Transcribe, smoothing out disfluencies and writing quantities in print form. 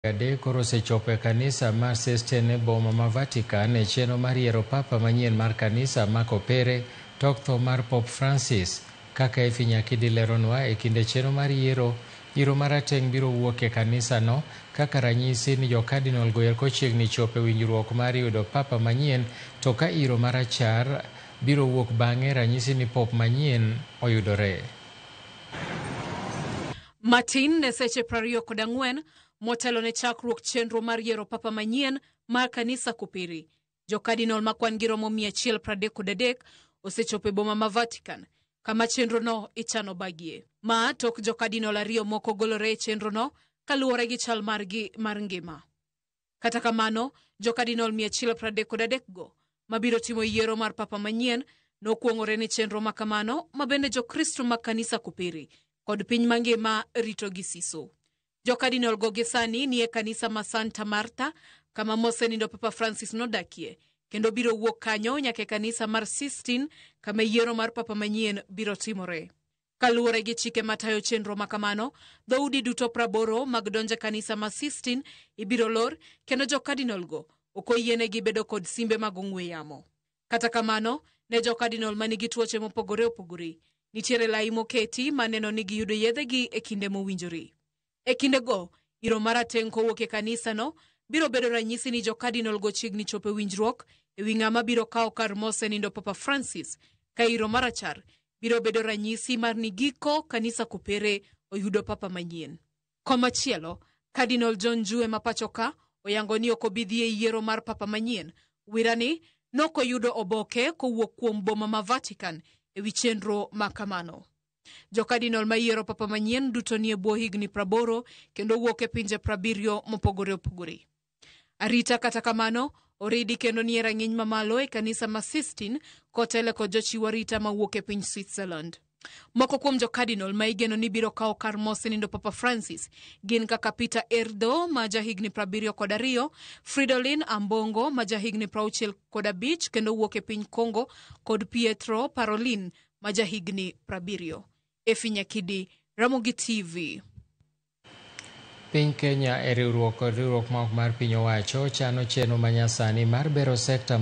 Gade koro osechopo e kanisa mar Sistine boma ma Vatican e chenro mar yiero papa manyien mar kanisa ma kopere tok tho mar Pop Francis. Kaka Efi Nyakidi leronwa, e kinde chenro mar yiero marateng' biro wuok e kanisano kaka ranyisi ni jokardinal go eko chiegni chopo e winjruok mar yudo papa manyien, to ka iro marachar biro wuok bang'e, ranyisi ni pop manyien oyudore. Matin ne seche 24 motelo ne chakruok chenro mar yiero papa manyien mar kanisa kopere. Jokardinal makwan gi romo 133 osechopo e boma ma Vatican, kama chenro no ichano bagie. Ma tok jokardinal 2 moko golore e chenro no kaluwore gi chal margi mar ngima. Kata kamano, jokardinal 133 go mabiro timo yiero mar papa manyien nokuong'ore ni chenro makamano ma bende jokristo mag kanisa kopere kod piny mangima rito gi siso. Jokardinal go gisani ni e kanisa ma Santa Marta, kama mosenindo Papa Francis nodakie, kendo biro wuok kanyo nyaka kanisa mar Sistine, kama yiero mar papa manyien biro timore. Kaluwore gi chike matayo chenro makamano, dhoudi duto 80 mag donje kanisa ma Sistine ibiro lor, kendo jokardinal go okoyienegi bedo kod simbe mag ong'we yamo. Kata kamano, ne jokardinal manigi tuoche mopogore opogore, nitiere lai moketi maneno ni giyudo yedhegi e kinde mowinjore. E kinde go, iro marateng' kowuok e kanisa no biro bedo ranyisi ni jokardinal go chiegni chopo e winjruok e wi ng'ama biro kawo kar mosenindo Papa Francis, ka iro marachar biro bedo ranyisi mar ni giko kanisa kopere oyudo papa manyien. Komachielo, Cardinal John Jue mapachoka oyango ni okobidhi e yiero mar papa manyien, wirani nokoyudo oboke kowuok kuom boma ma Vatican e wi chenro makamano. Jokardinal ma yiero papa manyien duto ni e bwo higni 80 kendo wuok e pinje 70 mopogore opogore. Arita kata kamano oridi kendo ni e rang'iny mamalo e kanisa ma Sistine kotele kod jochiw arita mawuok e piny Switzerland. Moko kuom jokardinal ma igeno ni biro kawo kar mosenindo Papa Francis gin kaka Peter Erdo ma jahigni 72, Fridolin Ambongo ma jahigni 65 kendo wuok e piny Congo, kod Pietro Parolin ma jahigni 70. Efi Nyakidi, Ramogi TV. Piny Kenya e riwruok kod riwruok ma ok mar piny owacho chano chenro manyasani mar bero sekta